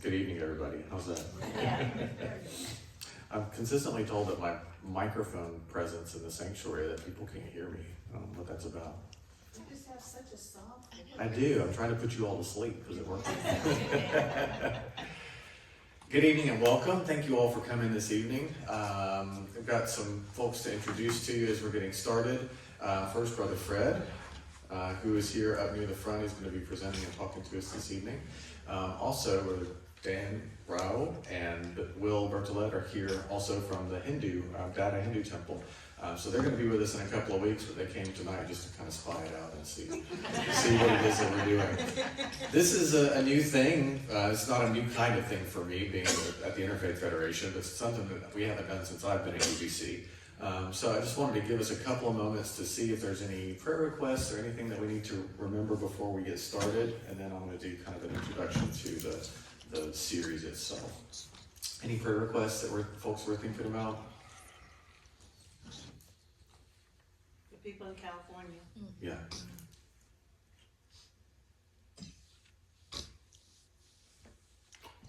Good evening, everybody. How's that? Yeah. I'm consistently told that my microphone presence in the sanctuary that people can't hear me. I don't know what that's about. You just have such a soft. I do. I'm trying to put you all to sleep because it works. Good evening and welcome. Thank you all for coming this evening. I've got some folks to introduce to you as we're getting started. First, Brother Fred, who is here up near the front. He's going to be presenting and talking to us this evening. Also, Brother Dan Rao and Will Bertolet are here also from the Dada Hindu Temple. So they're going to be with us in a couple of weeks, but they came tonight just to kind of spy it out and see what it is that we're doing. This is a new thing. It's not a new kind of thing for me, being at the Interfaith Federation, but it's something that we haven't done since I've been at UBC. So I just wanted to give us a couple of moments to see if there's any prayer requests or anything that we need to remember before we get started, and then I'm going to do kind of an introduction to the series itself. Any prayer requests that folks were thinking about? The people in California. Yeah.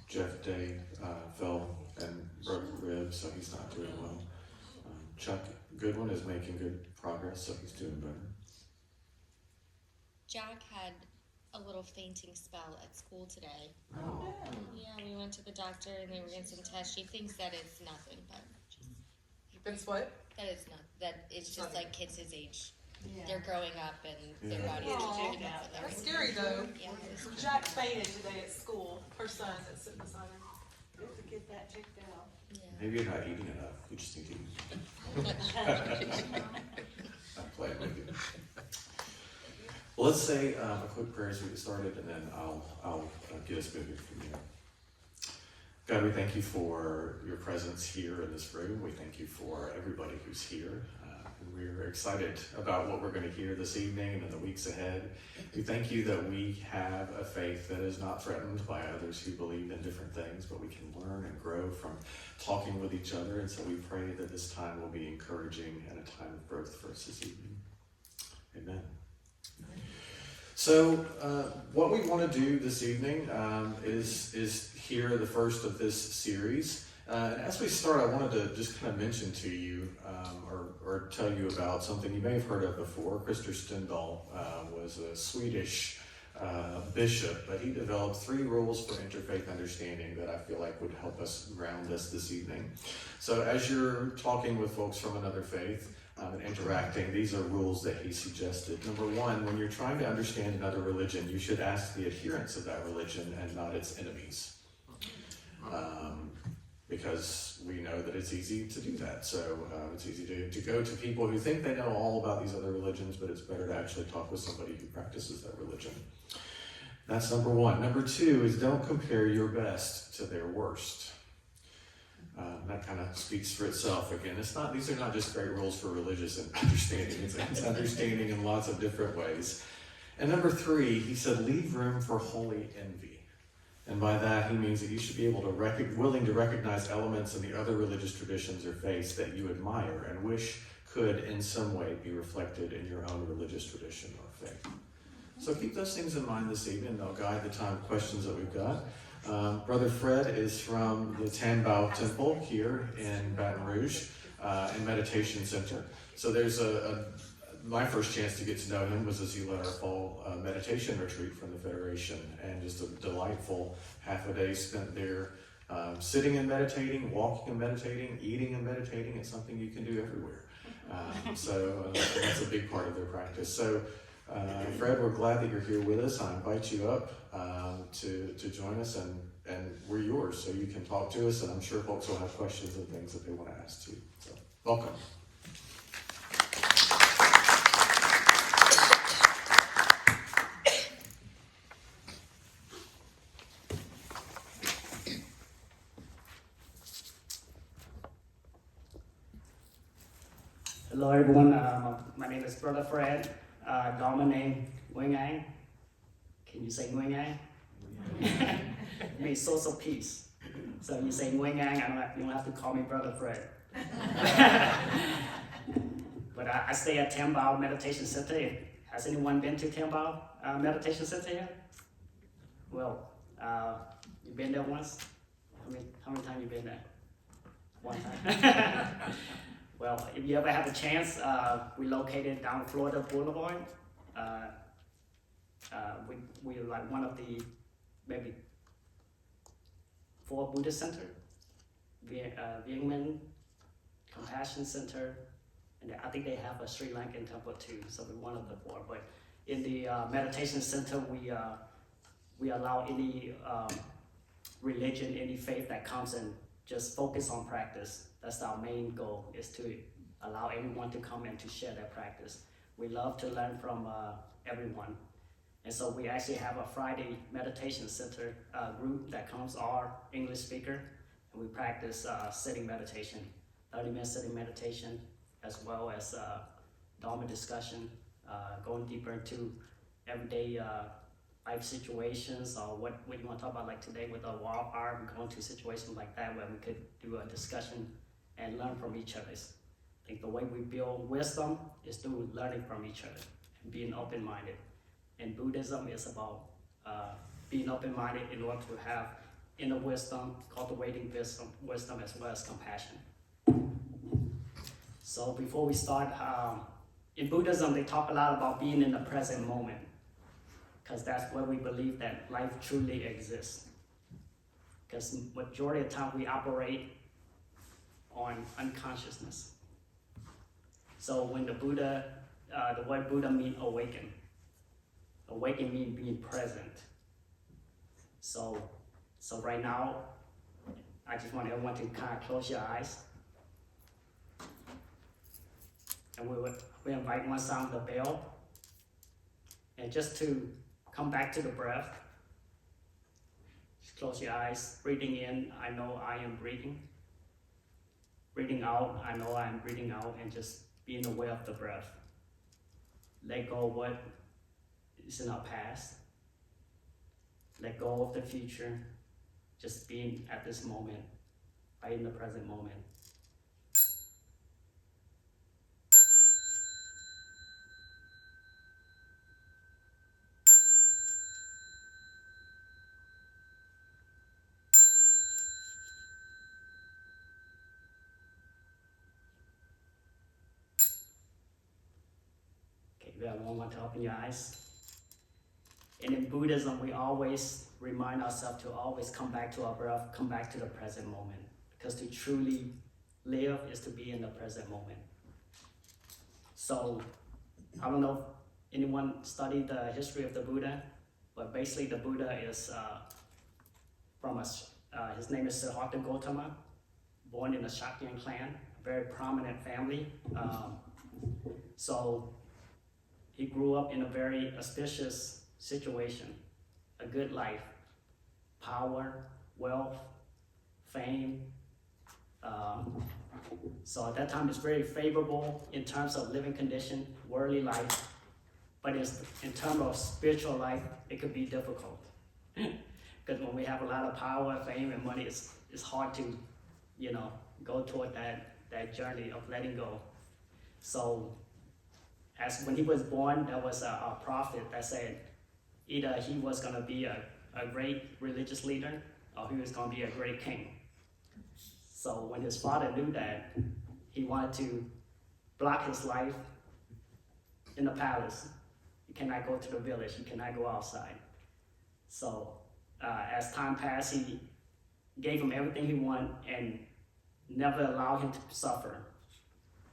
Jeff Day fell and broke a rib, so he's not doing well. Chuck Goodwin is making good progress, so he's doing better. Jack had a little fainting spell at school today. Oh. Yeah, we went to the doctor and they ran some tests. She thinks that it's nothing, but That's what? that it's just like kids his age. Yeah. They're growing up and their body is Aw, changing up. That's scary though. Yeah, Jack fainted today at school. Her son that's sitting beside her. You have to get that checked out. yeah. Maybe you're not eating enough. You just need to eat. I'm playing with you. Well, let's say a quick prayer as we get started, and then I'll get us moving from here. God, we thank you for your presence here in this room. We thank you for everybody who's here. And we're excited about what we're going to hear this evening and in the weeks ahead. We thank you that we have a faith that is not threatened by others who believe in different things, but we can learn and grow from talking with each other. And so we pray that this time will be encouraging and a time of growth for us this evening. Amen. So what we want to do this evening is hear the first of this series. And as we start, I wanted to just kind of mention to you or tell you about something you may have heard of before. Christer Stendahl was a Swedish bishop, but he developed 3 rules for interfaith understanding that I feel like would help us ground us this evening. So as you're talking with folks from another faith, and interacting, these are rules that he suggested. Number 1, when you're trying to understand another religion, you should ask the adherents of that religion and not its enemies. Because we know that it's easy to do that. So it's easy to go to people who think they know all about these other religions, but it's better to actually talk with somebody who practices that religion. That's number 1. Number 2 is don't compare your best to their worst. That kind of speaks for itself again. These are not just great rules for religious understanding. It's understanding in lots of different ways. And number 3, he said, leave room for holy envy. And by that, he means that you should be able to willing to recognize elements in the other religious traditions or faiths that you admire and wish could in some way be reflected in your own religious tradition or faith. So keep those things in mind this evening. They'll guide the time of questions that we've got. Brother Fred is from the Tam Bao Temple here in Baton Rouge, in Meditation Center. So there's my first chance to get to know him was as he led our fall meditation retreat from the Federation, and just a delightful half a day spent there sitting and meditating, walking and meditating, eating and meditating. It's something you can do everywhere. So that's a big part of their practice. So Fred, we're glad that you're here with us. I invite you up to join us, and we're yours, so you can talk to us, and I'm sure folks will have questions and things that they want to ask too. So, welcome. Hello everyone, my name is Brother Fred. Government name Nguyen An. Can you say Nguyen An? It means source of peace. So you say Nguyen An, you don't have to call me Brother Fred. But I stay at Tam Bao Meditation Center. Has anyone been to Tam Bao Meditation Center here? Well, You been there once? How many times you been there? One time. Well, if you ever have a chance, we located down Florida Boulevard. We're like one of the maybe 4 Buddhist center, Nguyen An Compassion Center, and I think they have a Sri Lankan temple too. So we're one of the 4. But in the meditation center, we allow any religion, any faith that comes and just focus on practice. That's our main goal, is to allow everyone to come and to share their practice. We love to learn from everyone. And so we actually have a Friday meditation center group that comes, our English speaker, and we practice sitting meditation, 30-minute sitting meditation, as well as Dharma discussion, going deeper into everyday life situations, or what you want to talk about, like today with our wildfire, we go into situations like that where we could do a discussion and learn from each other. I think the way we build wisdom is through learning from each other and being open-minded. And Buddhism is about being open-minded in order to have inner wisdom, cultivating wisdom as well as compassion. So before we start, in Buddhism, they talk a lot about being in the present moment, because that's where we believe that life truly exists. Because majority of the time we operate on unconsciousness. So when the word Buddha means awaken. Awaken means being present. So right now, I just want everyone to kind of close your eyes. And we invite one sound the bell. And just to come back to the breath. Just close your eyes. Breathing in, I know I am breathing. Breathing out, I know I am breathing out, and just being aware of the breath. Let go of what is in our past. Let go of the future. Just being at this moment, right in the present moment. Everyone want to open your eyes. And in Buddhism, we always remind ourselves to always come back to our breath, come back to the present moment. Because to truly live is to be in the present moment. So, I don't know if anyone studied the history of the Buddha, but basically the Buddha is his name is Siddhartha Gautama, born in the Shakyan clan, a very prominent family. So, he grew up in a very auspicious situation, a good life, power, wealth, fame. So at that time, it's very favorable in terms of living condition, worldly life. But in terms of spiritual life, it could be difficult. Because when we have a lot of power, fame, and money, it's hard to, go toward that journey of letting go. So, as when he was born, there was a prophet that said either he was going to be a great religious leader or he was going to be a great king. So when his father knew that, he wanted to block his life in the palace. He cannot go to the village, he cannot go outside. So as time passed, he gave him everything he wanted and never allowed him to suffer.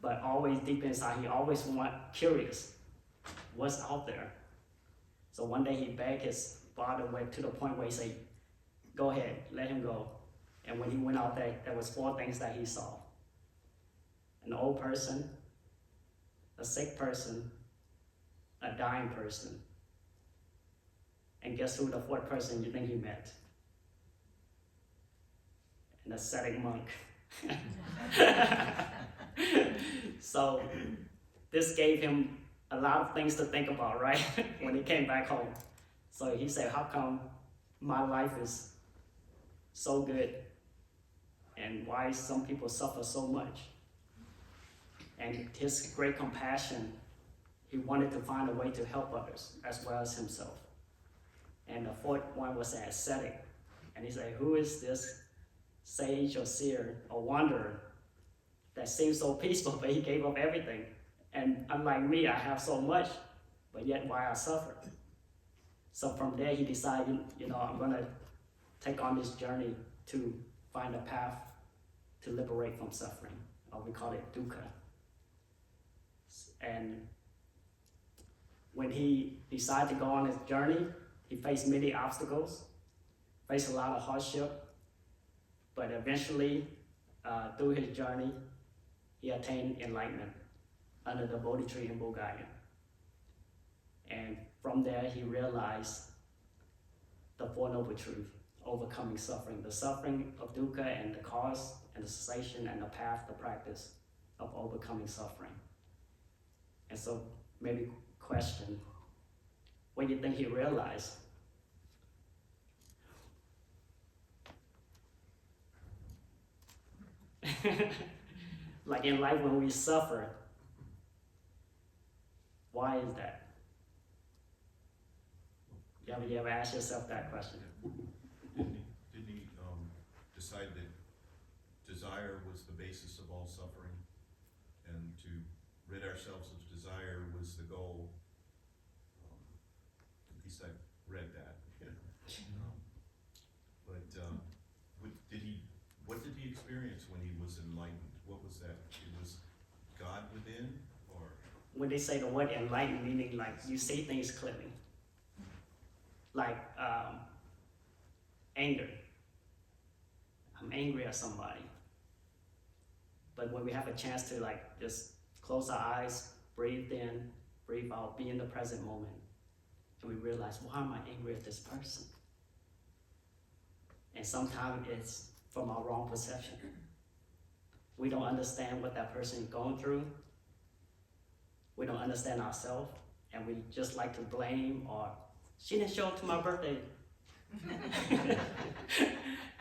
But always deep inside, he always curious, what's out there? So one day he begged his father to the point where he said, go ahead, let him go. And when he went out there, there was 4 things that he saw. An old person, a sick person, a dying person. And guess who the 4th person you think he met? An ascetic monk. So this gave him a lot of things to think about, right? When he came back home. So he said, how come my life is so good and why some people suffer so much? And his great compassion, he wanted to find a way to help others as well as himself. And the fourth one was an ascetic. And he said, who is this sage or seer or wanderer that seems so peaceful, but he gave up everything? And unlike me, I have so much, but yet why I suffer? So from there, he decided, I'm going to take on this journey to find a path to liberate from suffering, or we call it dukkha. And when he decided to go on his journey, he faced many obstacles, faced a lot of hardship, but eventually, through his journey, he attained enlightenment under the Bodhi tree in Bulgaria. And from there, he realized the Four Noble Truths, overcoming suffering, the suffering of dukkha and the cause and the cessation and the path, the practice of overcoming suffering. And so maybe question, what do you think he realized? Like in life when we suffer, why is that? You ever ask yourself that question? Didn't he decide that desire was the basis of all suffering, and to rid ourselves of desire was the goal? At least I read that. What did he experience when he was enlightened? What was that? It was God within, or? When they say the word enlightened, meaning like you see things clearly. Like anger. I'm angry at somebody. But when we have a chance to like just close our eyes, breathe in, breathe out, be in the present moment, and we realize, why am I angry at this person? And sometimes it's from our wrong perception. We don't understand what that person is going through. We don't understand ourselves, and we just like to blame, or she didn't show up to my birthday.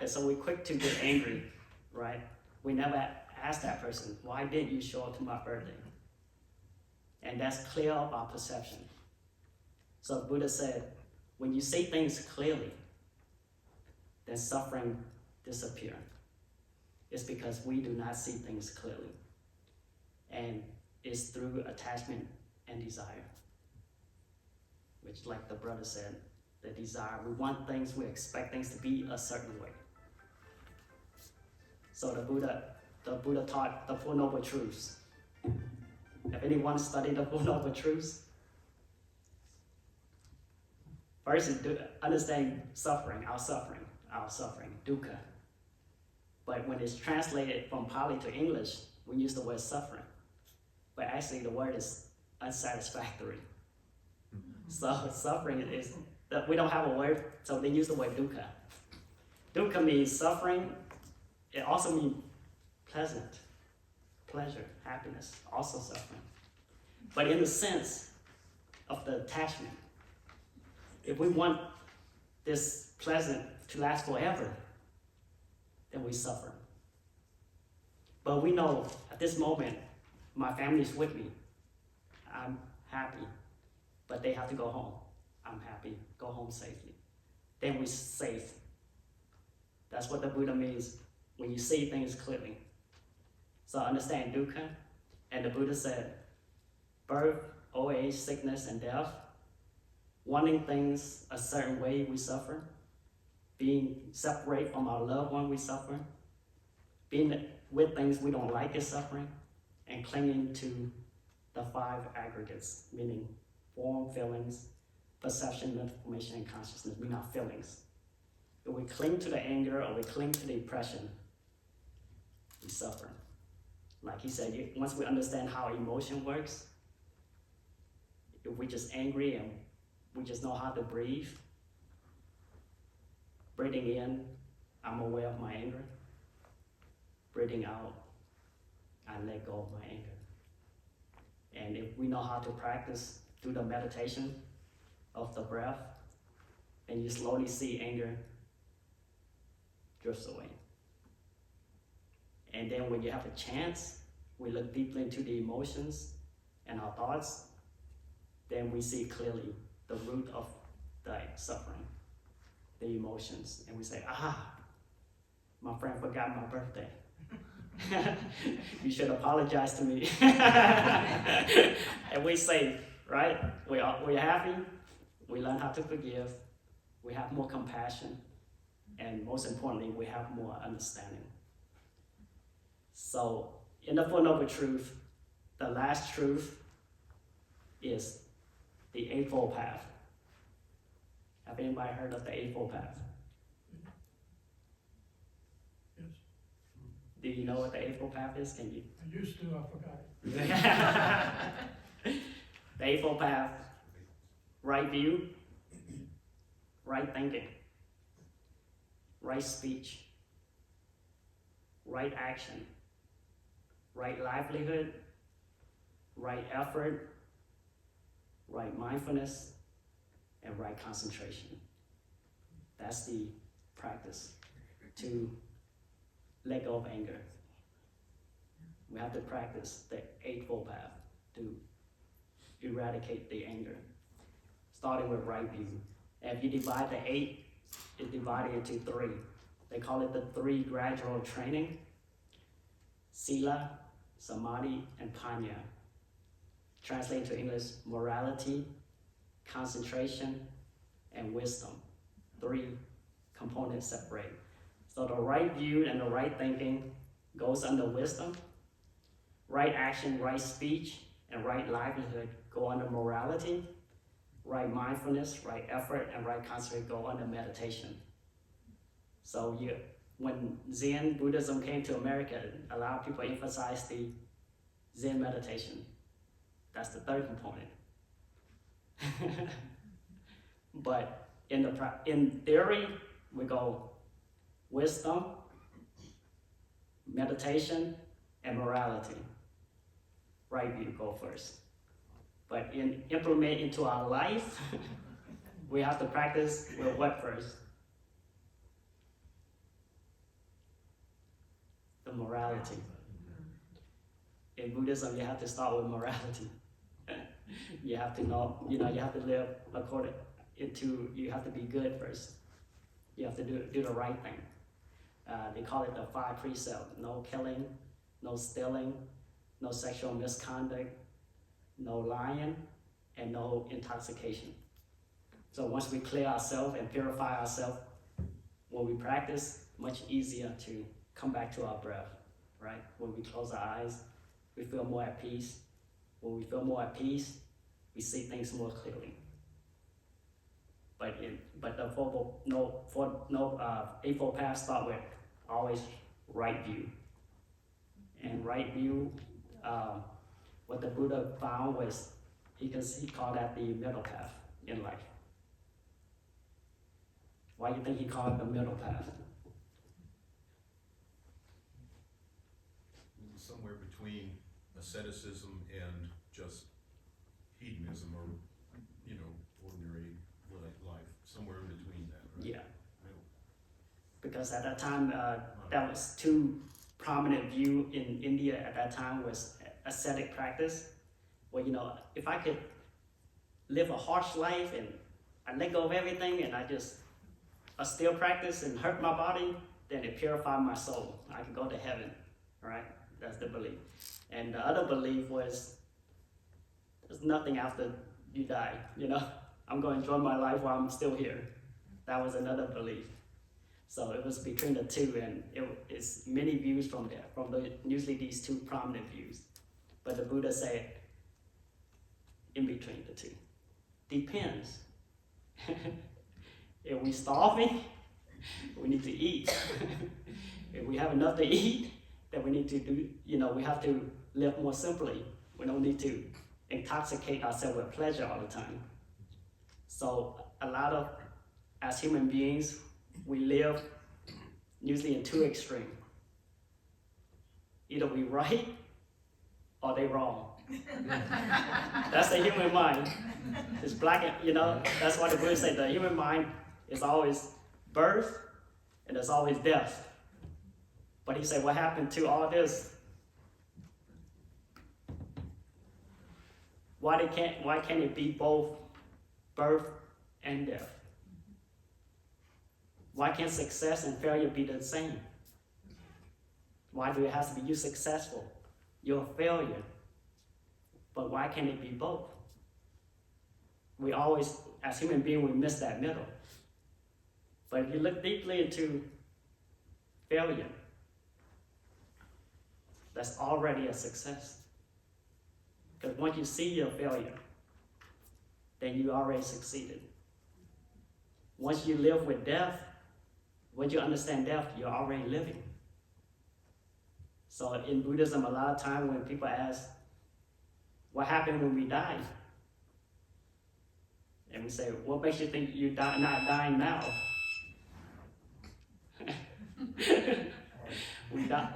And so we're quick to get angry, right? We never ask that person, why didn't you show up to my birthday? And that's clear up our perception. So Buddha said, when you see things clearly, then suffering disappears. It's because we do not see things clearly. And it's through attachment and desire. Which, like the brother said, the desire, we want things, we expect things to be a certain way. So the Buddha taught the Four Noble Truths. Have anyone studied the Four Noble Truths? First is understanding suffering, dukkha. But when it's translated from Pali to English, we use the word suffering. But actually the word is unsatisfactory. So suffering is, we don't have a word, so they use the word dukkha. Dukkha means suffering. It also means pleasant, pleasure, happiness, also suffering. But in the sense of the attachment, if we want this pleasant to last forever, then we suffer. But we know at this moment, my family is with me. I'm happy, but they have to go home. I'm happy, go home safely. Then we're safe. That's what the Buddha means when you see things clearly. So understand dukkha, and the Buddha said, birth, old age, sickness, and death, wanting things a certain way, we suffer. Being separate from our loved one, we suffer. Being with things we don't like is suffering. And clinging to the five aggregates, meaning form, feelings, perception, information, and consciousness, meaning our feelings. If we cling to the anger or we cling to the depression, we suffer. Like he said, once we understand how emotion works, if we're just angry and we just know how to breathe, breathing in, I'm aware of my anger. Breathing out, I let go of my anger. And if we know how to practice through the meditation of the breath, and you slowly see anger drifts away. And then when you have a chance, we look deeply into the emotions and our thoughts, then we see clearly the root of the suffering. the emotions, and we say, my friend forgot my birthday. You should apologize to me. And we say, right? We're happy. We learn how to forgive. We have more compassion. And most importantly, we have more understanding. So, in the Four Noble Truth, the last truth is the Eightfold Path. Have anybody heard of the Eightfold Path? Yes, Do you know what the Eightfold Path is? Can you? I used to, I forgot it. The Eightfold Path: right view, right thinking, right speech, right action, right livelihood, right effort, right mindfulness, and right concentration. That's the practice to let go of anger. We have to practice the Eightfold Path to eradicate the anger, starting with right view. And if you divide the 8, it's divided into 3. They call it the 3 gradual training: Sila, Samadhi, and Panya. Translated to English: morality, concentration, and wisdom. 3 components separate. So the right view and the right thinking goes under wisdom. Right action, right speech, and right livelihood go under morality. Right mindfulness, right effort, and right concentration go under meditation. So when Zen Buddhism came to America, a lot of people emphasized the Zen meditation. That's the 3rd component. But in theory, we go wisdom, meditation, and morality. Right view go first. But implement into our life, we have to practice with what first? The morality. In Buddhism, you have to start with morality. You have to know, you have to live according you have to be good first. You have to do the right thing. They call it the 5 precepts: no killing, no stealing, no sexual misconduct, no lying, and no intoxication. So once we clear ourselves and purify ourselves, when we practice, much easier to come back to our breath, right? When we close our eyes, we feel more at peace. When we feel more at peace, we see things more clearly. But the Eightfold Path start with always right view. And right view, what the Buddha found was he called that the middle path in life. Why do you think he called it the middle path? Somewhere between asceticism and just hedonism, or ordinary life, somewhere in between that, right? Yeah. Because at that time, that was 2 prominent view in India at that time was ascetic practice. Well, if I could live a harsh life and I let go of everything and I still practice and hurt my body, then it purified my soul. I could go to heaven, right? That's the belief. And the other belief was there's nothing after you die, I'm going to enjoy my life while I'm still here. That was another belief. So it was between the 2, and it's many views from there, usually these 2 prominent views. But the Buddha said, in between the 2. Depends. If we're starving, we need to eat. If we have enough to eat, then we need to we have to live more simply. We don't need to intoxicate ourselves with pleasure all the time. So as human beings, we live usually in 2 extremes. Either we right or they wrong. That's the human mind. It's black, that's why the Buddha said the human mind is always birth and there's always death. But he said, what happened to all this? Why can't it be both birth and death? Why can't success and failure be the same? Why do it have to be you successful? You're a failure. But why can't it be both? We always, as human beings, we miss that middle. But if you look deeply into failure, that's already a success. Because once you see your failure, then you already succeeded. Once you live with death, once you understand death, you're already living. So in Buddhism, a lot of time when people ask, what happened when we die? And we say, what makes you think you're not dying now?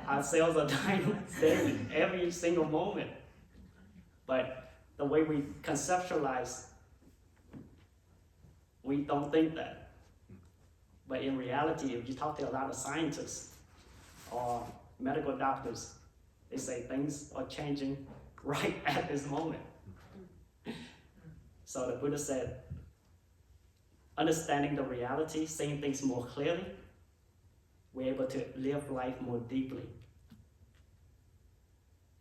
Our cells are dying daily, every single moment. But the way we conceptualize, we don't think that. But in reality, if you talk to a lot of scientists or medical doctors, they say things are changing right at this moment. So the Buddha said, understanding the reality, seeing things more clearly, we're able to live life more deeply.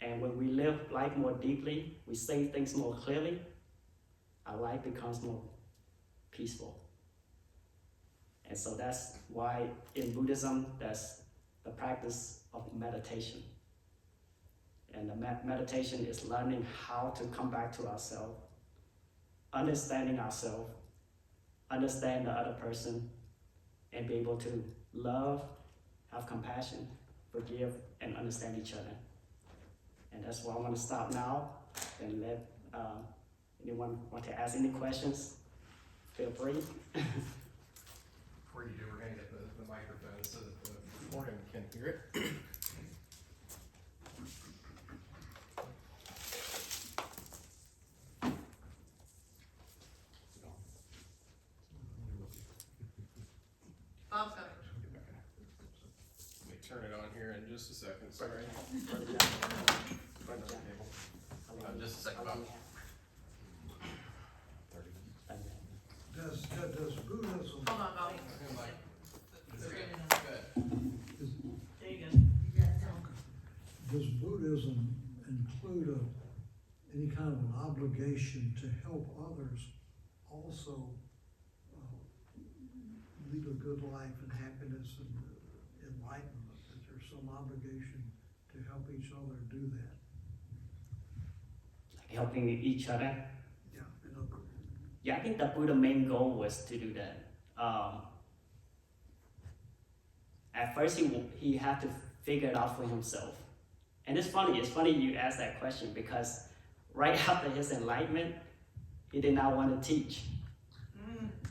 And when we live life more deeply, we see things more clearly, our life becomes more peaceful. And so that's why in Buddhism, that's the practice of meditation. And the meditation is learning how to come back to ourselves, understanding ourselves, understand the other person, and be able to love, have compassion, forgive, and understand each other. And that's why I want to stop now and let anyone want to ask any questions, feel free. Before you do, we're gonna get the microphone so that the recording can hear it. Bob's coming. Let me turn it on here in just a second, sorry. Just a second, Bob. Does Buddhism, Hold on, Bobby. There you go. does Buddhism include any kind of an obligation to help others also lead a good life and happiness and enlightenment? That there's some obligation to help each other do that? Helping each other. Yeah, in other Yeah, I think the Buddha's main goal was to do that. At first, he had to figure it out for himself. And it's funny you ask that question, because right after his enlightenment, he did not want to teach.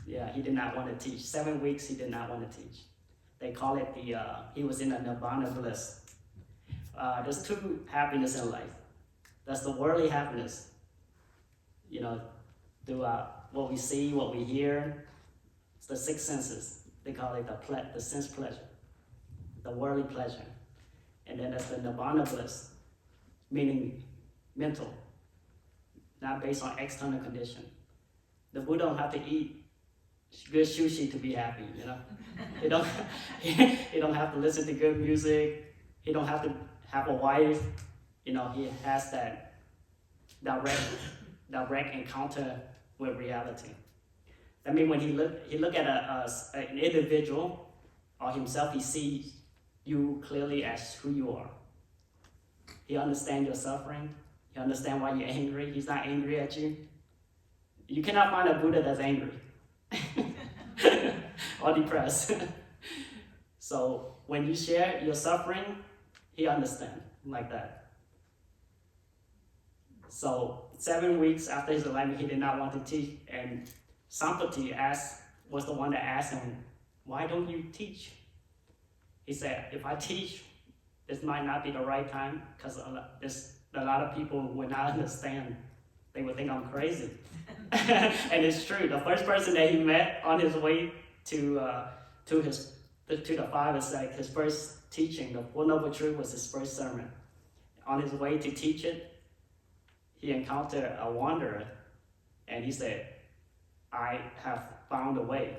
Yeah, he did not want to teach. 7 weeks, he did not want to teach. They call it he was in a nirvana bliss. There's two happiness in life. That's the worldly happiness, through what we see, what we hear. It's the six senses. They call it the sense pleasure, the worldly pleasure. And then there's the nirvana bliss, meaning mental, not based on external condition. The Buddha don't have to eat good sushi to be happy, He don't, he don't have to listen to good music. He don't have to have a wife. He has that direct encounter with reality. I mean, when he look at an individual or himself, he sees you clearly as who you are. He understands your suffering. He understands why you're angry. He's not angry at you. You cannot find a Buddha that's angry or depressed. So when you share your suffering, he understands like that. So 7 weeks after his enlightenment, he did not want to teach. And Sampati was the one that asked him, why don't you teach? He said, if I teach, this might not be the right time, because a lot of people will not understand. They would think I'm crazy. And it's true. The first person that he met on his way to the Five is like his first teaching. The Four Noble Truths was his first sermon. On his way to teach it, he encountered a wanderer, and he said, I have found a way.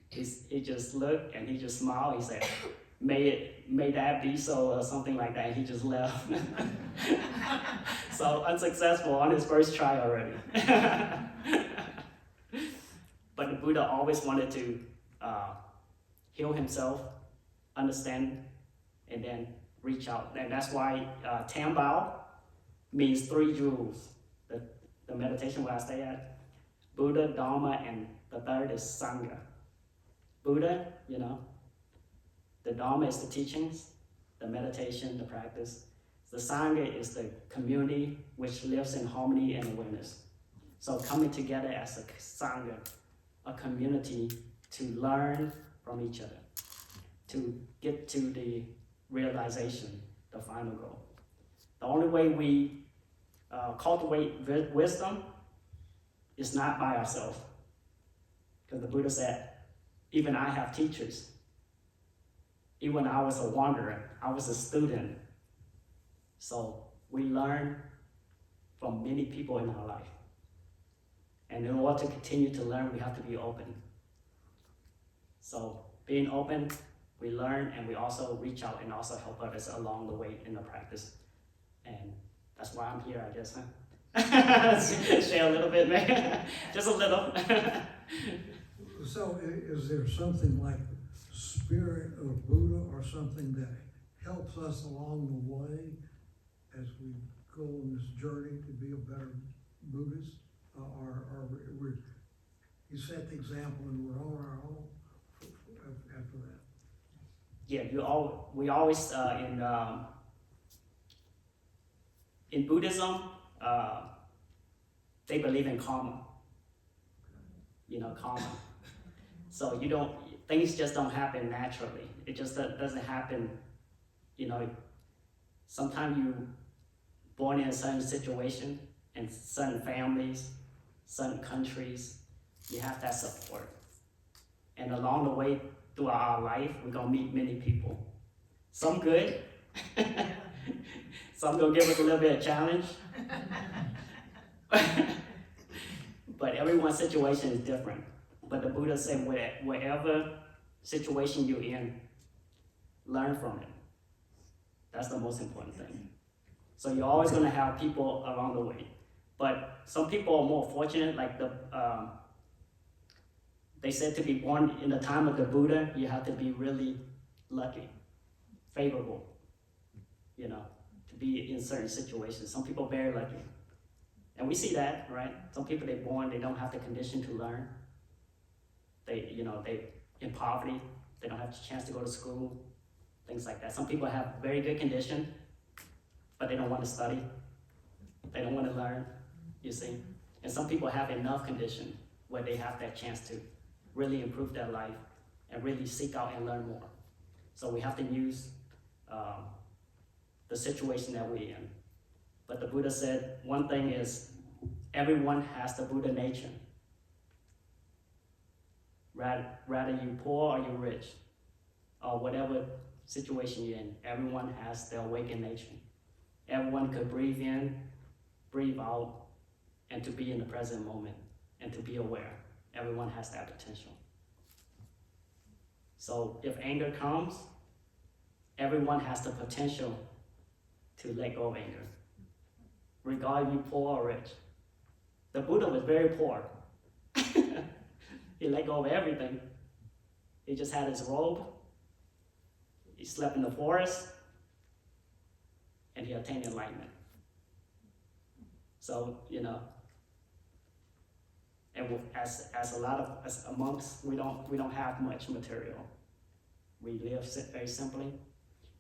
he just looked and he just smiled. He said, may that be so, or something like that. He just left. So unsuccessful on his first try already. But the Buddha always wanted to heal himself, understand, and then reach out. And that's why Tam Bao means 3 jewels. The meditation where I stay at, Buddha, Dharma, and the third is Sangha. Buddha, the Dharma is the teachings, the meditation, the practice. The Sangha is the community which lives in harmony and awareness. So coming together as a Sangha, a community to learn from each other, to get to the realization, the final goal. The only way we cultivate wisdom is not by ourselves. Because the Buddha said, even I have teachers. Even when I was a wanderer, I was a student. So we learn from many people in our life. And in order to continue to learn, we have to be open. So being open, we learn and we also reach out and also help others along the way in the practice. And that's why I'm here, I guess, huh? Share a little bit, man. Just a little. So is there something like spirit of Buddha or something that helps us along the way as we go on this journey to be a better Buddhist? You set the example and we're on our own after that? Yeah, we always, in Buddhism, they believe in karma. Karma. So things just don't happen naturally. It just doesn't happen, sometimes you born in a certain situation, in certain families, certain countries, you have that support. And along the way, throughout our life, we're gonna meet many people. Some good, some gonna give us a little bit of challenge. But everyone's situation is different. But the Buddha said, whatever situation you're in, learn from it. That's the most important thing. So you're always gonna have people along the way. But some people are more fortunate, like they said to be born in the time of the Buddha, you have to be really lucky, favorable, to be in certain situations. Some people are very lucky. And we see that, right? Some people they're born, they don't have the condition to learn. They in poverty, they don't have the chance to go to school, things like that. Some people have very good condition, but they don't want to study. They don't want to learn, you see. And some people have enough condition where they have that chance to really improve their life and really seek out and learn more. So we have to use the situation that we're in. But the Buddha said one thing is everyone has the Buddha nature. Rather you poor or you rich, or whatever situation you're in, everyone has the awakened nature. Everyone could breathe in, breathe out, and to be in the present moment, and to be aware. Everyone has that potential. So if anger comes, everyone has the potential to let go of anger, regardless you poor or rich. The Buddha was very poor. He let go of everything. He just had his robe. He slept in the forest, and he attained enlightenment. So, and as monks, we don't have much material. We live very simply,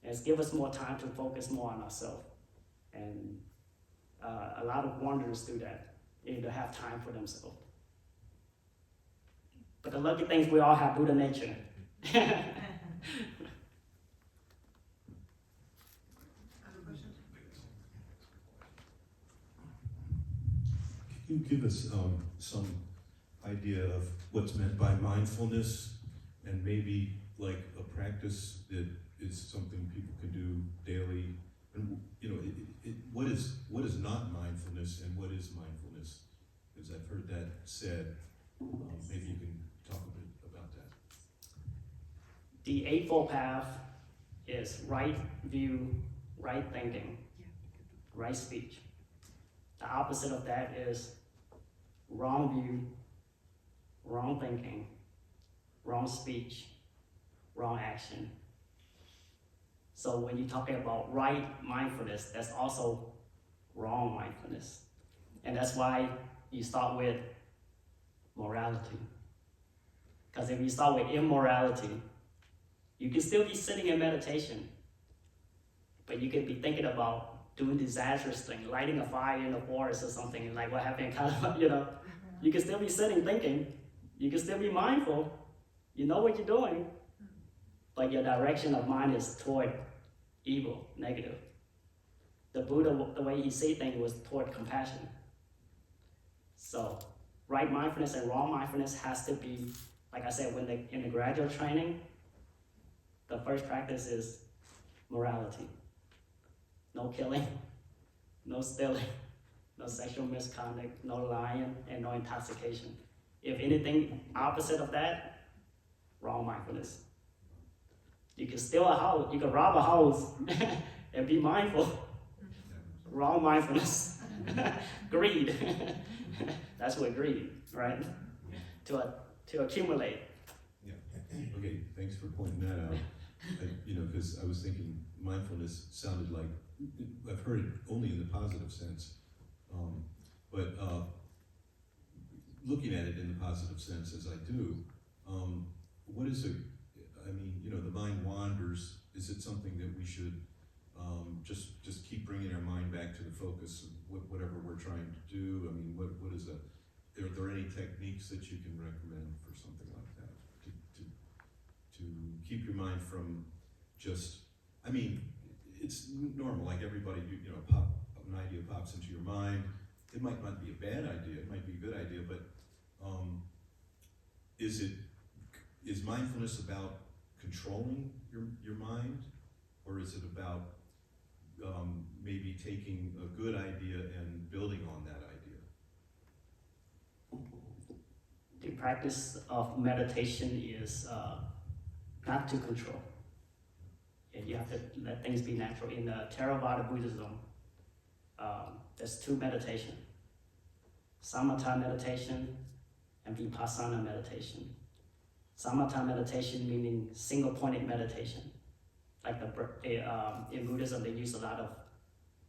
and it's give us more time to focus more on ourselves. And a lot of wanderers do that. They need to have time for themselves. But the lucky thing is we all have Buddha nature. Other questions? Can you give us some idea of what's meant by mindfulness, and maybe like a practice that is something people can do daily? And what is not mindfulness and what is mindfulness? Because I've heard that said. Maybe you can talk a bit about that. The Eightfold Path is right view, right thinking, right speech. The opposite of that is wrong view, wrong thinking, wrong speech, wrong action. So when you're talking about right mindfulness, that's also wrong mindfulness. And that's why you start with morality. Because if you start with immorality, you can still be sitting in meditation, but you could be thinking about doing disastrous things, lighting a fire in the forest or something, like what happened, kind of, you can still be sitting thinking, you can still be mindful, you know what you're doing, but your direction of mind is toward evil, negative. The Buddha, the way he see things was toward compassion. So, right mindfulness and wrong mindfulness has to be, like I said, in the graduate training, the first practice is morality. No killing, no stealing, no sexual misconduct, no lying, and no intoxication. If anything opposite of that, wrong mindfulness. You can steal a house, you can rob a house and be mindful. Wrong mindfulness. Greed. That's what greed, right? To accumulate. Yeah. Okay, thanks for pointing that out. Because I was thinking mindfulness sounded like, I've heard it only in the positive sense, but looking at it in the positive sense as I do, what is the mind wanders. Is it something that we should just keep bringing our mind back to the focus of whatever we're trying to do? I mean, what is that? Are there any techniques that you can recommend for something like that? To keep your mind from just, it's normal, like everybody, an idea pops into your mind. It might not be a bad idea, it might be a good idea, but is mindfulness about controlling your mind, or is it about maybe taking a good idea and building on that idea? The practice of meditation is not to control. And you have to let things be natural. In Theravada Buddhism, there's two meditation: samatha meditation and vipassana meditation. Samatha meditation meaning single-pointed meditation. Like in Buddhism, they use a lot of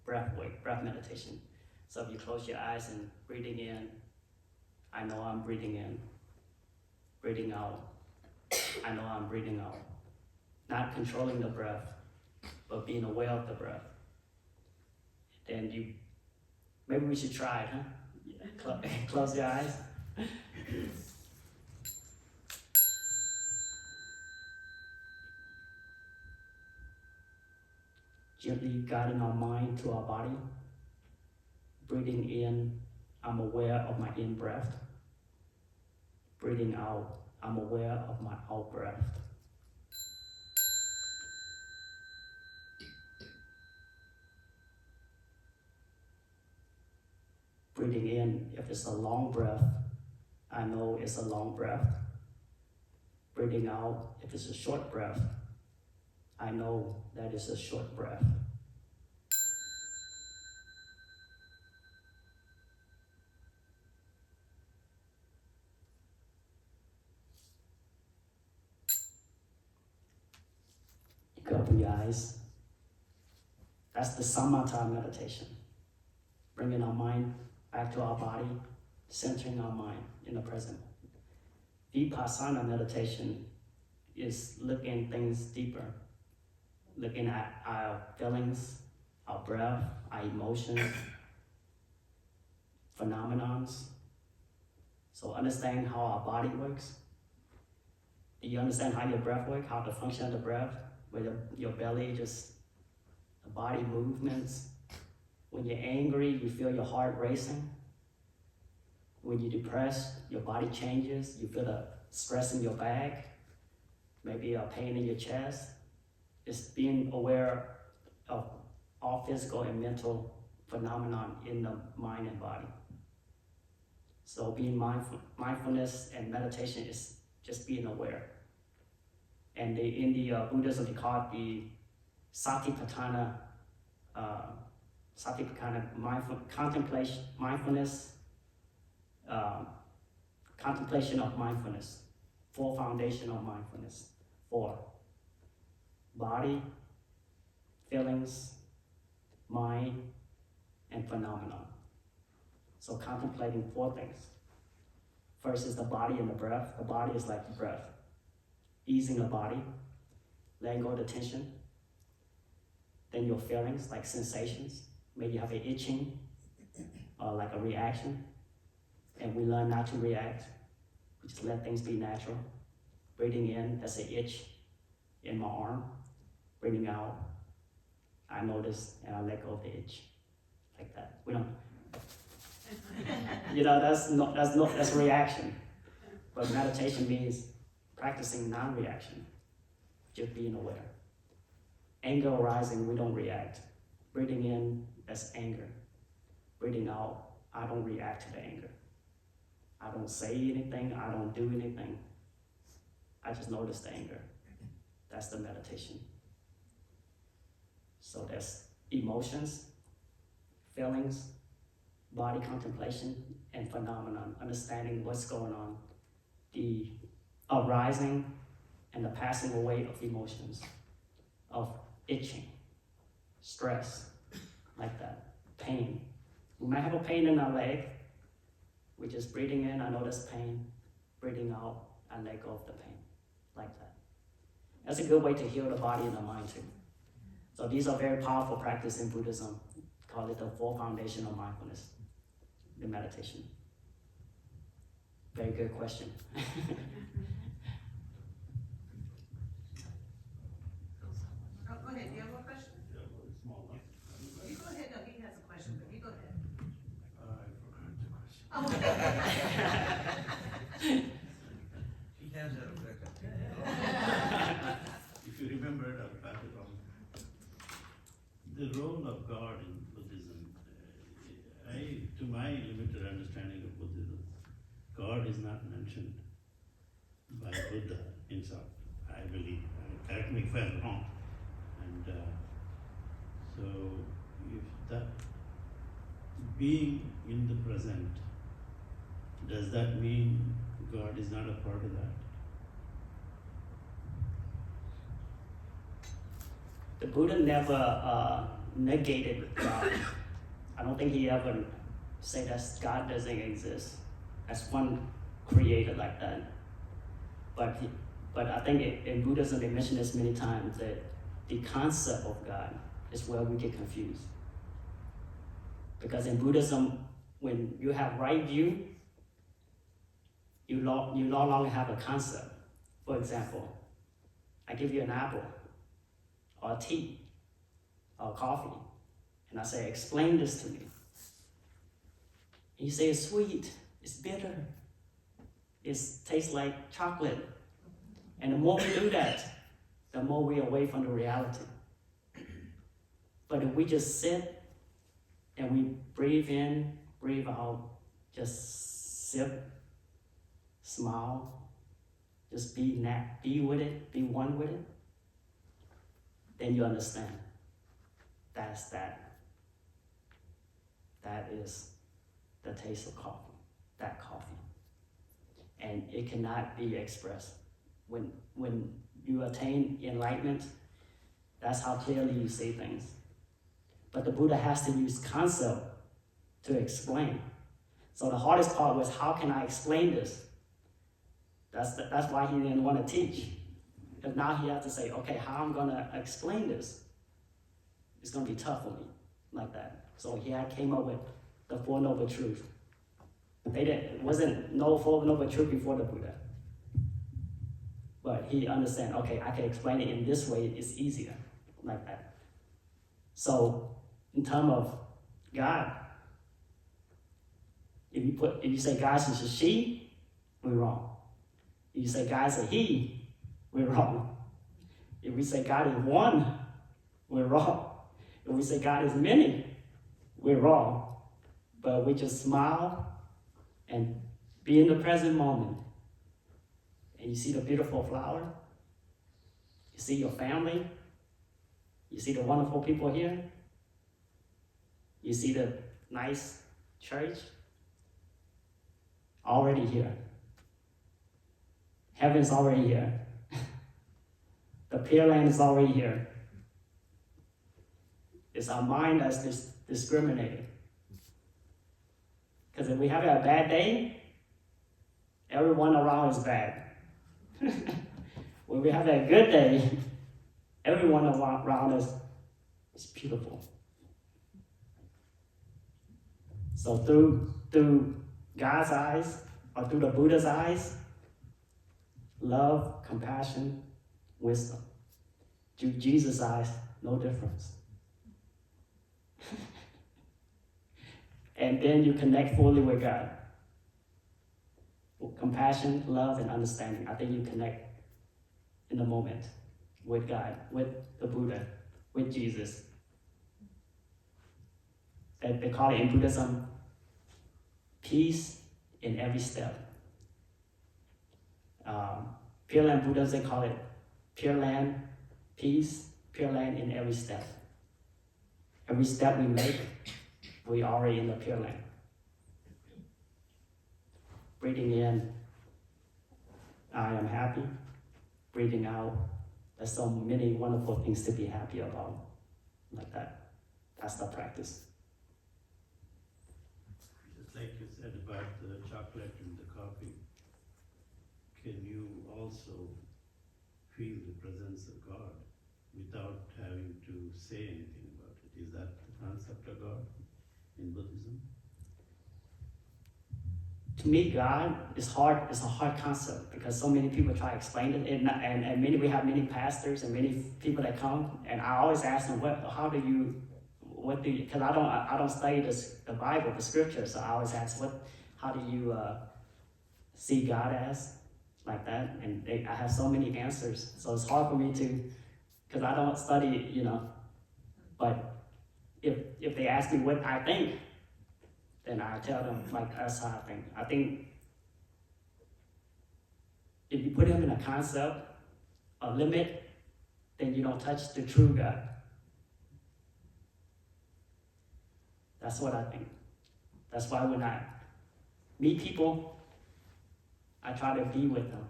breath meditation. So if you close your eyes and breathing in, I know I'm breathing in. Breathing out, I know I'm breathing out. Not controlling the breath, but being aware of the breath. Then maybe we should try it, huh? Close your eyes. Gently guiding our mind to our body. Breathing in, I'm aware of my in-breath. Breathing out, I'm aware of my out-breath. Breathing in, if it's a long breath, I know it's a long breath. Breathing out, if it's a short breath, I know that is a short breath. You can open your eyes. That's the samatha meditation. Bringing our mind back to our body, centering our mind in the present. Vipassana meditation is looking things deeper, looking at our feelings, our breath, our emotions, phenomenons. So understand how our body works. Do you understand how your breath works, how the function of the breath, where your belly just, the body movements? When you're angry, you feel your heart racing. When you're depressed, your body changes. You feel the stress in your back, maybe a pain in your chest. It's being aware of all physical and mental phenomenon in the mind and body. So being mindfulness and meditation is just being aware. And in the Buddhism, they call it the Satipatthana, mindfulness, contemplation of mindfulness, 4 foundation of mindfulness, 4: body, feelings, mind, and phenomenon. So contemplating 4 things. First is the body and the breath. The body is like the breath. Easing the body, letting go of the tension. Then your feelings, like sensations. Maybe you have an itching or like a reaction. And we learn not to react. We just let things be natural. Breathing in, that's an itch in my arm. Breathing out, I notice and I let go of the itch. Like that. We don't, that's reaction. But meditation means practicing non-reaction, just being aware. Anger arising, we don't react. Breathing in, that's anger. Breathing out, I don't react to the anger. I don't say anything, I don't do anything. I just notice the anger. That's the meditation. So there's emotions, feelings, body contemplation, and phenomenon, understanding what's going on. The arising and the passing away of emotions, of itching, stress, like that, pain. We might have a pain in our leg. We're just breathing in, I notice pain. Breathing out, I let go of the pain, like that. That's a good way to heal the body and the mind too. So these are very powerful practices in Buddhism. Call it the 4 foundation of mindfulness, the meditation. Very good question. Oh, go ahead, do you have a question? You go ahead, no, he has a question, but you go ahead. I forgot the question. Oh. He has a backup. If you remember, I'll pass it on. The role of God in Buddhism, to my limited understanding of Buddhism, God is not mentioned by Buddha himself, I believe. Correct me if I'm wrong. And so, if that being in the present, does that mean God is not a part of that? The Buddha never negated God. I don't think he ever said that God doesn't exist as one creator like that. But I think in Buddhism they mention this many times, that the concept of God is where we get confused. Because in Buddhism, when you have right view, you no longer have a concept. For example, I give you an apple, or tea, or coffee, and I say, explain this to me. And you say, it's sweet, it's bitter, it tastes like chocolate. And the more we do that, the more we're away from the reality. But if we just sit and we breathe in, breathe out, just sip, smile, just be with it, be one with it, then you understand. That's that. That is the taste of coffee, that coffee. And it cannot be expressed. When you attain enlightenment, that's how clearly you see things. But the Buddha has to use concept to explain. So the hardest part was, how can I explain this? That's why he didn't want to teach. Because now he has to say, okay, how I'm going to explain this? It's going to be tough for me, like that. So he came up with the Four Noble Truths. It wasn't no Four Noble Truths before the Buddha. But he understand, okay, I can explain it in this way, it's easier, like that. So, in terms of God, if you say God is a she, we're wrong. If you say God is a he, we're wrong. If we say God is one, we're wrong. If we say God is many, we're wrong. But we just smile and be in the present moment. And you see the beautiful flower, You see your family. You see the wonderful people here. You see the nice church. Already here. Heaven's already here. The Pure Land is already here. It's our mind that's discriminating. Because if we have a bad day, everyone around is bad. When we have a good day, everyone around us is beautiful. So through God's eyes, or through the Buddha's eyes, love, compassion, wisdom. Through Jesus' eyes, no difference. And then you connect fully with God. With compassion, love, and understanding. I think you connect in the moment with God, with the Buddha, with Jesus. And they call it in Buddhism, peace in every step. Pure Land Buddhists, they call it Pure Land, peace, Pure Land in every step. Every step we make, we already in the Pure Land. Breathing in, I am happy. Breathing out, there's so many wonderful things to be happy about. Like that. That's the practice. Just like you said about the chocolate and the coffee, can you also feel the presence of God without having to say anything about it? Is that the concept of God in Buddhism? To me, God is hard. It's a hard concept because so many people try to explain it, and we have many pastors and many people that come, and I always ask them, because I don't study the Bible, the scripture, so I always ask, how do you see God as like that? And I have so many answers, so it's hard for me to, because I don't study, but if they ask me what I think, then I tell them, that's how I think. I think if you put him in a concept, a limit, then you don't touch the true God. That's what I think. That's why when I meet people, I try to be with them.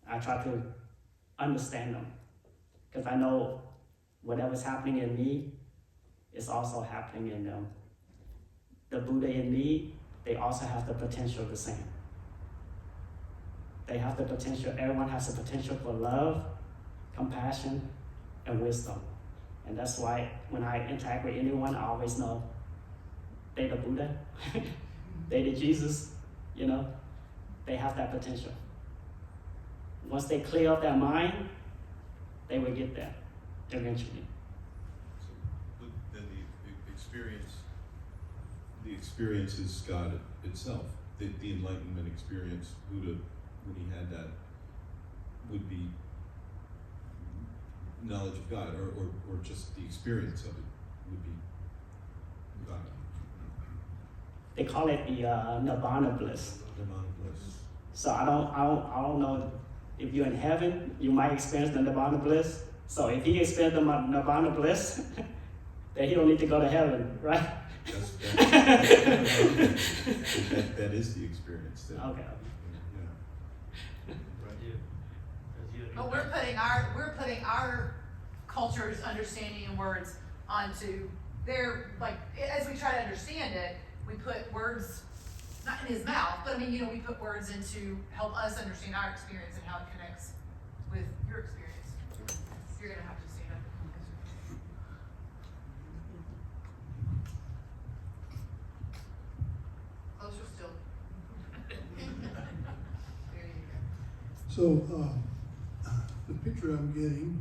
I try to understand them. Because I know whatever's happening in me is also happening in them. The Buddha in me, they also have the potential the same. They have the potential, everyone has the potential for love, compassion, and wisdom. And that's why when I interact with anyone, I always know they the Buddha, they the Jesus, they have that potential. Once they clear up their mind, they will get there eventually. So, but then the experience is God itself. The enlightenment experience, Buddha, when he had that, would be knowledge of God, or just the experience of it would be God. They call it the Nirvana bliss. Nirvana bliss. So I don't know if you're in heaven, you might experience the Nirvana bliss. So if he experienced the Nirvana bliss, then he don't need to go to heaven, right? That is the experience. Okay. But we're putting our culture's understanding and words onto their, as we try to understand it, we put words, not in his mouth, but we put words in to help us understand our experience and how it connects with your experience. You're gonna have to stand up. Closer still. There you go. So, the picture I'm getting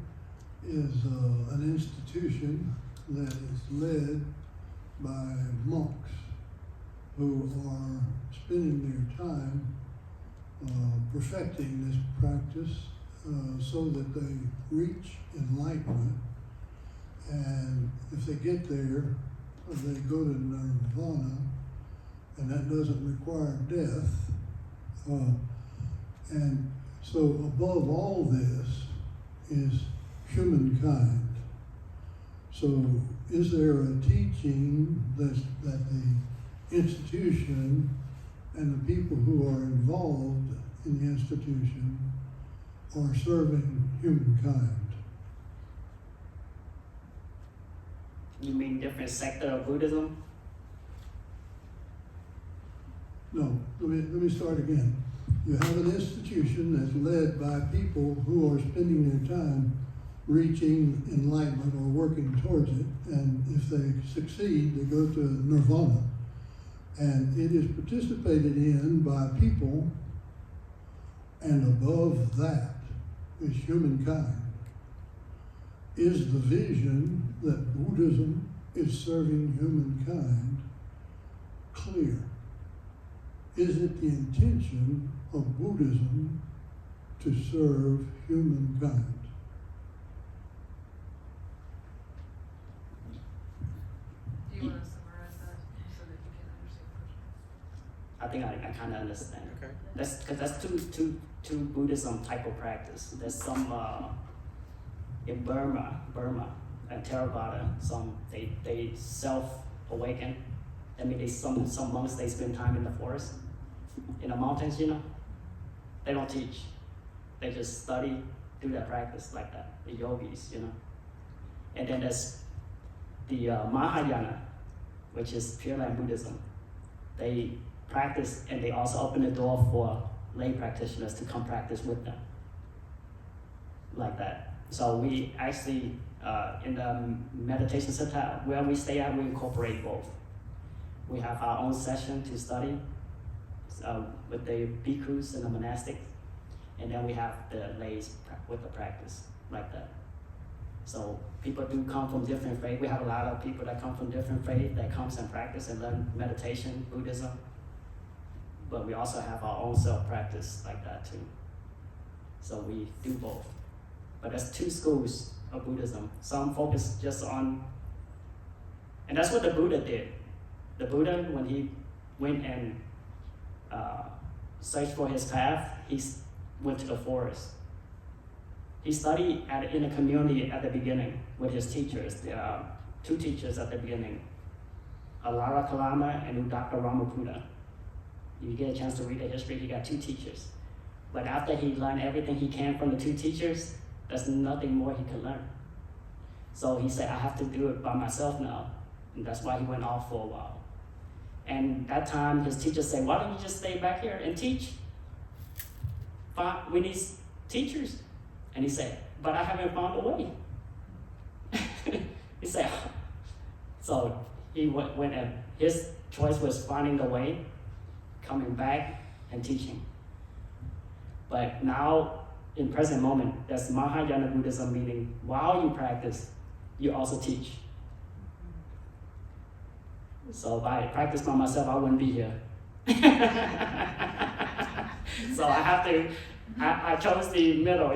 is an institution that is led by monks who are spending their time perfecting this practice so that they reach enlightenment. And if they get there, they go to nirvana, and that doesn't require death. And so above all this is humankind. So is there a teaching that the institution and the people who are involved in the institution are serving humankind? You mean different sector of Buddhism? No, let me start again. You have an institution that's led by people who are spending their time reaching enlightenment or working towards it, and if they succeed, they go to nirvana. And it is participated in by people, and above that is humankind. Is the vision that Buddhism is serving humankind clear? Is it the intention of Buddhism to serve humankind? Do you want to summarize that so that you can understand the question? I think I kind of understand. Okay. That's two Buddhism type of practice. There's some in Burma and Theravada. Some they self-awaken. I mean, some monks, they spend time in the forest, in the mountains. They don't teach. They just study, do their practice like that. The yogis, And then there's the Mahayana, which is Pure Land Buddhism. They practice, and they also open the door for lay practitioners to come practice with them, like that. So we actually, in the meditation center where we stay at, we incorporate both. We have our own session to study with the bhikkhus and the monastics, and then we have the lays with the practice, like that. So people do come from different faiths. We have a lot of people that come from different faiths that comes and practice and learn meditation, Buddhism. But we also have our own self-practice like that too. So we do both. But there's two schools of Buddhism. Some focus just on, and that's what the Buddha did. The Buddha, when he went and searched for his path, he went to the forest. He studied in a community at the beginning with his teachers. There are two teachers at the beginning, Alara Kalama and Dr. Ramapuda. You get a chance to read the history, he got two teachers. But after he learned everything he can from the two teachers, there's nothing more he could learn. So he said, I have to do it by myself now. And that's why he went off for a while. And that time, his teacher said, why don't you just stay back here and teach? We need teachers. And he said, but I haven't found a way. He said, so he went and his choice was finding the way, coming back and teaching. But now, in present moment, that's Mahayana Buddhism, meaning while you practice, you also teach. So if I practiced by myself, I wouldn't be here. So I have to, I chose the middle,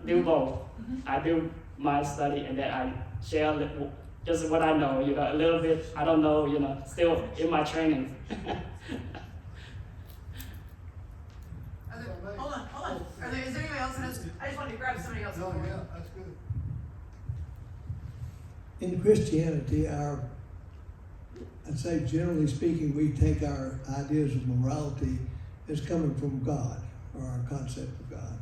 do both. I do my study and then I share just what I know, a little bit, I don't know, still in my training. Hold on. Is there anybody else that has, I just wanted to grab somebody else. No, yeah, that's good. In Christianity, I'd say generally speaking, we take our ideas of morality as coming from God, or our concept of God.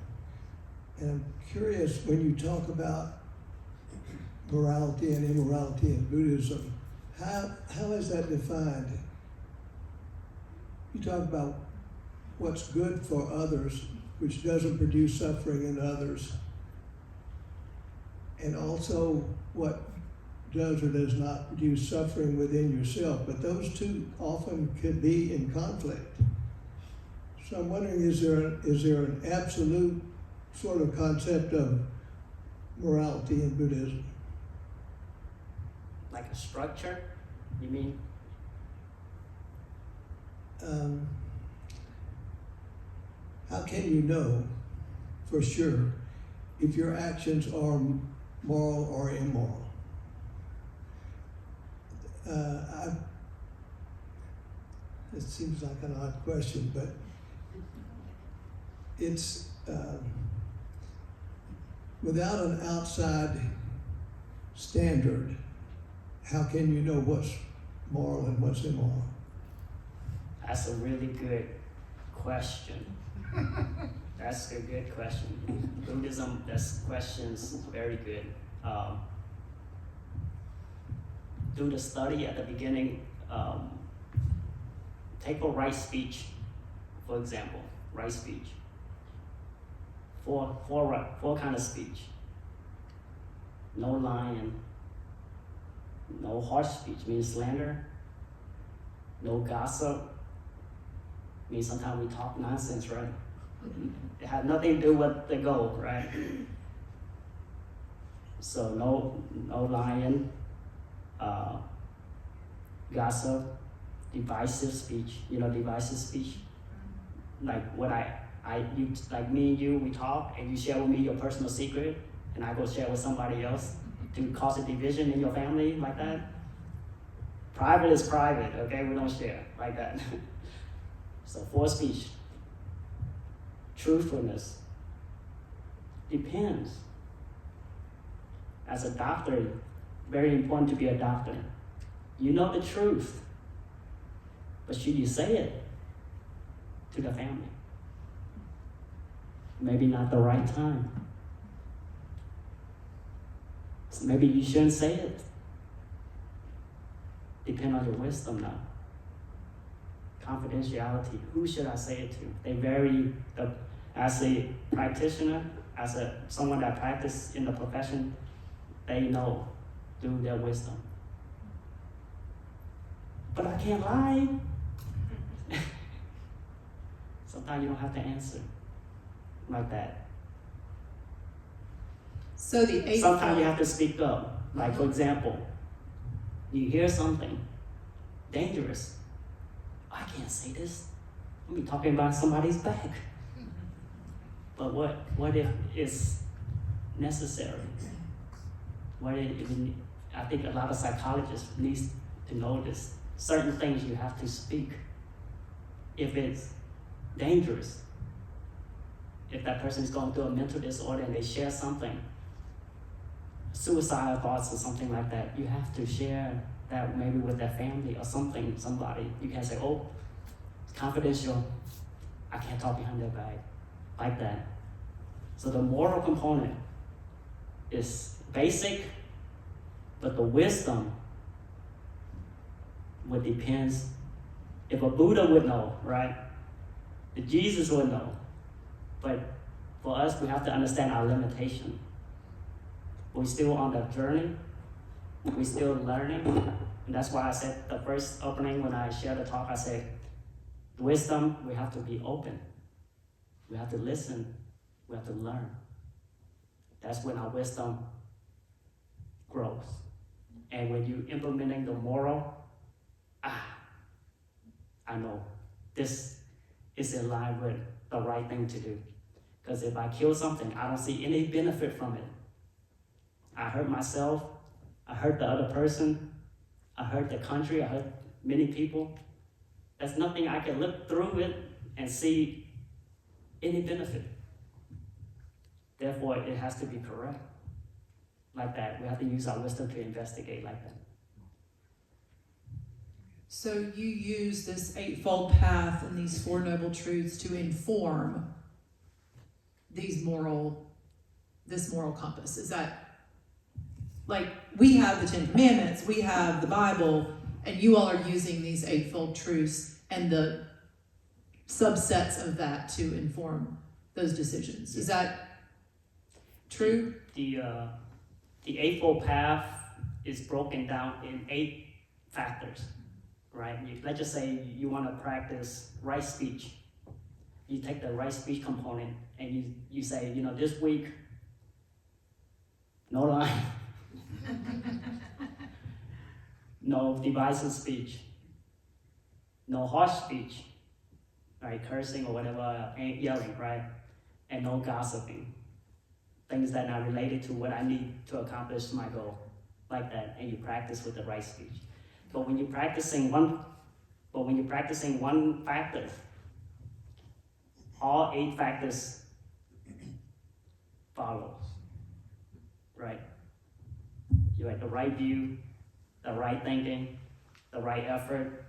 And I'm curious, when you talk about morality and immorality in Buddhism, how is that defined? You talk about what's good for others, which doesn't produce suffering in others, and also what does or does not produce suffering within yourself, but those two often can be in conflict. So I'm wondering, is there an absolute sort of concept of morality in Buddhism? Like a structure, you mean? How can you know for sure if your actions are moral or immoral? It seems like an odd question, but it's without an outside standard, how can you know what's moral and what's immoral? That's a really good question. That's a good question. Buddhism, this question's very good. Do the study at the beginning, take a right speech, for example, right speech. Four kind of speech. No lying, no harsh speech, means slander, no gossip, means sometimes we talk nonsense, right? It has nothing to do with the goal, right? So no lying, gossip, divisive speech. You know divisive speech? Like what you like me and you, we talk and you share with me your personal secret and I go share with somebody else to cause a division in your family like that. Private is private, okay? We don't share like that. So for speech, truthfulness, depends. As a doctor, very important to be a doctor. You know the truth, but should you say it to the family? Maybe not the right time. So maybe you shouldn't say it. Depend on your wisdom now. Confidentiality, who should I say it to? They vary, as a practitioner, as someone that practices in the profession, they know through their wisdom. But I can't lie. Sometimes you don't have to answer like that. So the eight. Sometimes you have to speak up. Like for example, you hear something dangerous. I can't say this. I'm be talking about somebody's back. But what if it's necessary? What if I think a lot of psychologists need to know this. Certain things you have to speak. If it's dangerous, if that person is going through a mental disorder and they share something, suicidal thoughts or something like that, you have to share that maybe with their family or somebody. You can't say, oh, it's confidential. I can't talk behind their back like that. So the moral component is basic, but the wisdom would depends. If a Buddha would know, right? If Jesus would know. But for us, we have to understand our limitation. We're still on the journey. We're still learning. And that's why I said the first opening when I shared the talk, I said, wisdom, we have to be open. We have to listen. We have to learn. That's when our wisdom grows. And when you're implementing the moral, I know this is in line with the right thing to do. Because if I kill something, I don't see any benefit from it. I hurt myself, I hurt the other person, I hurt the country, I hurt many people. There's nothing I can look through it and see any benefit. Therefore, it has to be correct. Like that. We have to use our wisdom to investigate like that. So you use this eightfold path and these Four Noble Truths to inform this moral compass. Is that, like, we have the Ten Commandments, we have the Bible, and you all are using these eightfold truths and the subsets of that to inform those decisions. Is that true? The Eightfold Path is broken down in 8 factors, right? Let's just say you want to practice right speech. You take the right speech component and you say, this week, no lying, no divisive speech, no harsh speech, right? Cursing or whatever, yelling, right? And no gossiping. Things that are related to what I need to accomplish my goal, like that, and you practice with the right speech. But when you're practicing one factor, all 8 factors follows. right? You have the right view, the right thinking, the right effort,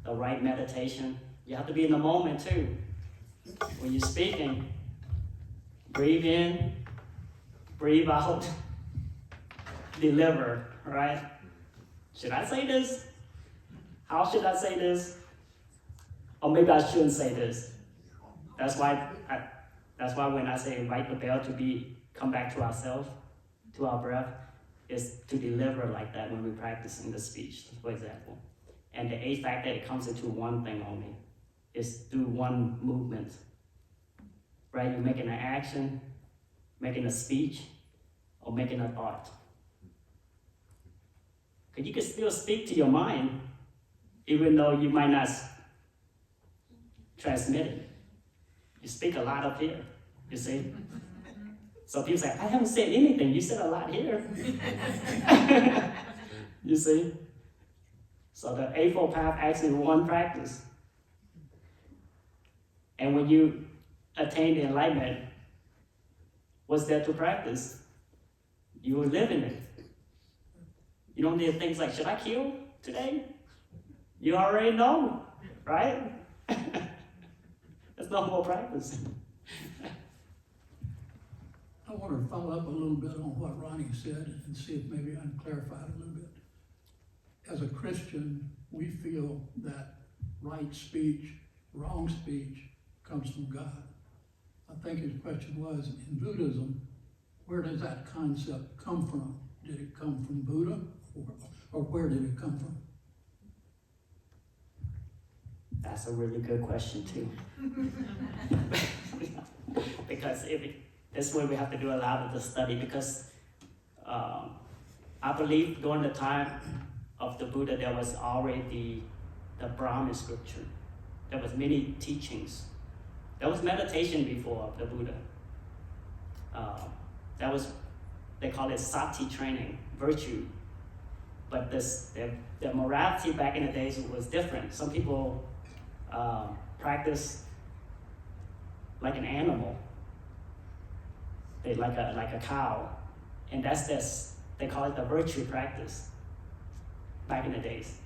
the right meditation. You have to be in the moment too. When you're speaking, breathe in, breathe out, deliver, right? Should I say this? How should I say this? Or maybe I shouldn't say this. That's why when I say invite the bell to come back to ourselves, to our breath, is to deliver like that when we're practicing the speech, for example. And the eighth factor, it comes into one thing only. It's through one movement. Right? You're making an action, making a speech, or making a thought. Because you can still speak to your mind, even though you might not transmit it. You speak a lot up here, you see? So people say, I haven't said anything, you said a lot here. You see? So the Eightfold Path actually is one practice. And when you attain the enlightenment, what's there to practice? You will live in it. You don't need things like, should I kill today? You already know, right? There's no more practice. I want to follow up a little bit on what Ronnie said and see if maybe I can clarify it a little bit. As a Christian, we feel that right speech, wrong speech comes from God. I think his question was, in Buddhism, where does that concept come from? Did it come from Buddha, or where did it come from? That's a really good question too. Because that's where we have to do a lot of the study, because I believe during the time of the Buddha, there was already the Brahmin scripture. There was many teachings. There was meditation before the Buddha. They call it sati training, virtue. But the morality back in the days was different. Some people practice like an animal. They like a cow. And they call it the virtue practice back in the days.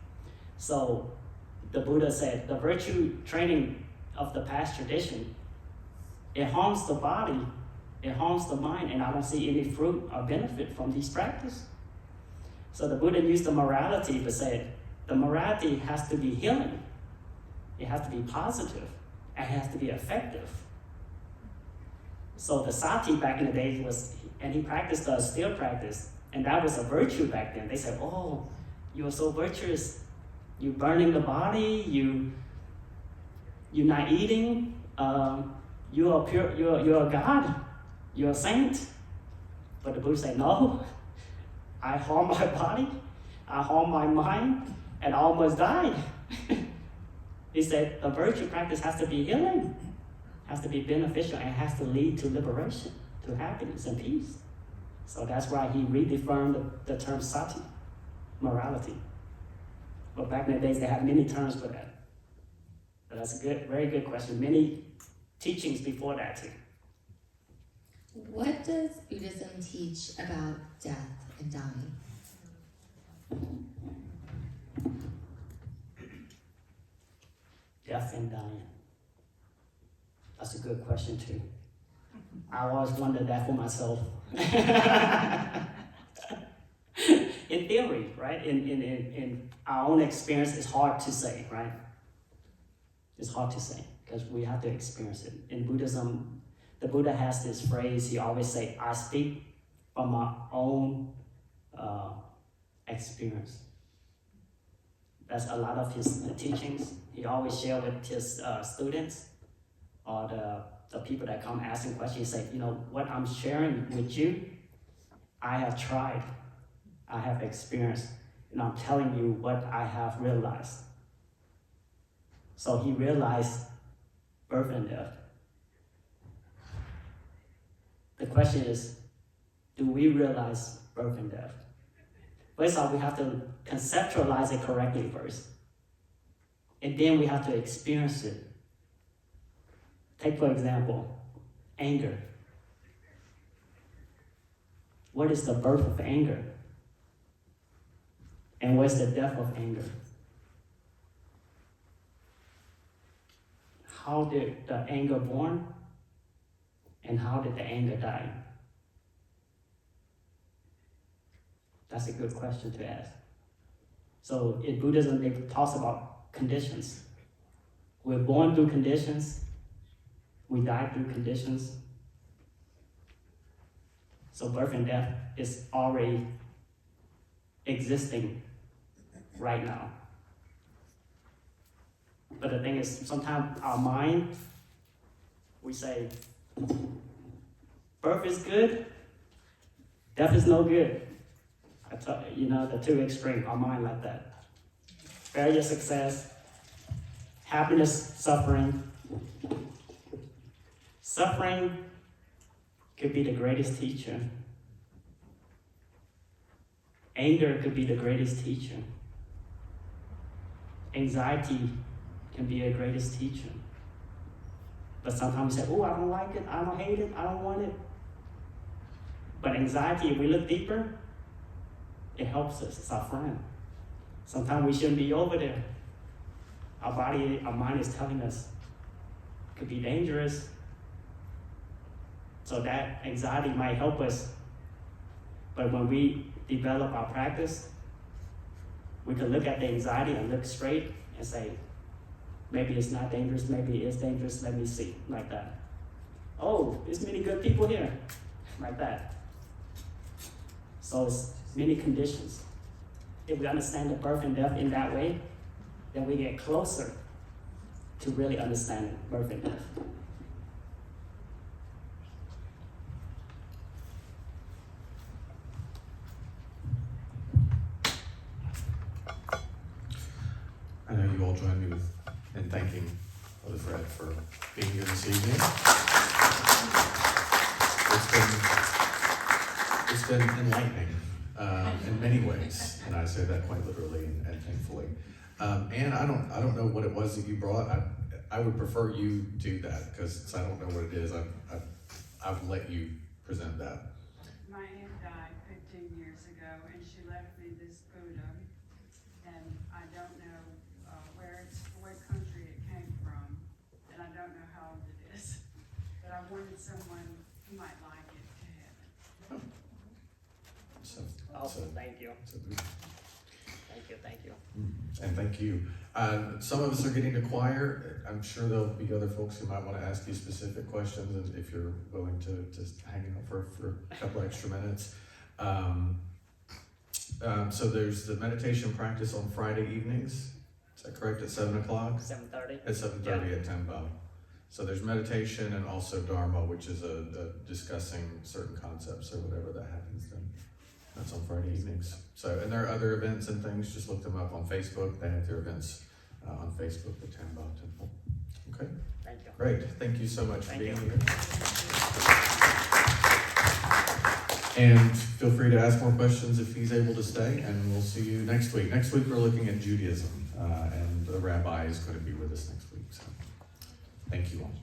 So the Buddha said the virtue training of the past tradition, it harms the body, it harms the mind, and I don't see any fruit or benefit from these practices. So the Buddha used the morality, but said the morality has to be healing. It has to be positive, and it has to be effective. So the sati back in the days was, and he practiced the still practice, and that was a virtue back then. They said, oh, you're so virtuous. You're burning the body, you're not eating, you're a god, you're a saint. But the Buddha said, no, I harm my body, I harm my mind, and I almost died. He said the virtue practice has to be healing, has to be beneficial, and has to lead to liberation, to happiness and peace. So that's why he redefined the term sati, morality. But back in the days, they had many terms for that. But that's a very good question. Many teachings before that too. What does Buddhism teach about death and dying? Death and dying. That's a good question too. I always wondered that for myself. In theory, right? In our own experience, it's hard to say, right? It's hard to say because we have to experience it. In Buddhism, the Buddha has this phrase, he always say, I speak from my own experience. That's a lot of his teachings. He always share with his students or the people that come asking questions. He say, what I'm sharing with you, I have tried, I have experienced, and I'm telling you what I have realized. So he realized birth and death. The question is, do we realize birth and death? First off, we have to conceptualize it correctly first. And then we have to experience it. Take, for example, anger. what is the birth of anger? And what's the death of anger? How did the anger born? And how did the anger die? That's a good question to ask. So in Buddhism, it talks about conditions. We're born through conditions. We die through conditions. So birth and death is already existing right now. But the thing is, sometimes our mind, we say, birth is good, death is no good. The two extreme, our mind like that. Failure, success, happiness, suffering. Suffering could be the greatest teacher. Anger could be the greatest teacher. Anxiety can be the greatest teacher. But sometimes we say, oh, I don't like it, I don't hate it, I don't want it. But anxiety, if we look deeper, it helps us, it's our friend. Sometimes we shouldn't be over there. Our body, our mind is telling us it could be dangerous. So that anxiety might help us. But when we develop our practice, we can look at the anxiety and look straight and say, maybe it's not dangerous, maybe it is dangerous, let me see, like that. Oh, there's many good people here, like that. So it's many conditions. If we understand the birth and death in that way, then we get closer to really understanding birth and death. I know you all join me in thanking Brother Fred for being here this evening. It's been enlightening in many ways, and I say that quite literally and thankfully. And I don't know what it was that you brought. I would prefer you do that because I don't know what it is. I've let you present that. My aunt died 15 years ago, and she left me this Buddha, and I don't know what country it came from, and I don't know how old it is, but I wanted someone who might like it to have it. Awesome, thank you. Thank you. And thank you. Some of us are getting to choir. I'm sure there'll be other folks who might want to ask you specific questions, and if you're willing to just hang out for a couple extra minutes. So there's the meditation practice on Friday evenings. Is that correct? At 7 o'clock? 7:30. At 7:30 at Tam Bao. So there's meditation and also Dharma, which is a discussing certain concepts or whatever that happens then. That's on Friday evenings. So, and there are other events and things. Just look them up on Facebook. They have their events on Facebook, the Tam Bao Temple. Okay. Thank you. Great. Thank you so much for Thank being you. here. And feel free to ask more questions if he's able to stay. And we'll see you next week. Next week we're looking at Judaism, and the rabbi is going to be with us next week. So, thank you all.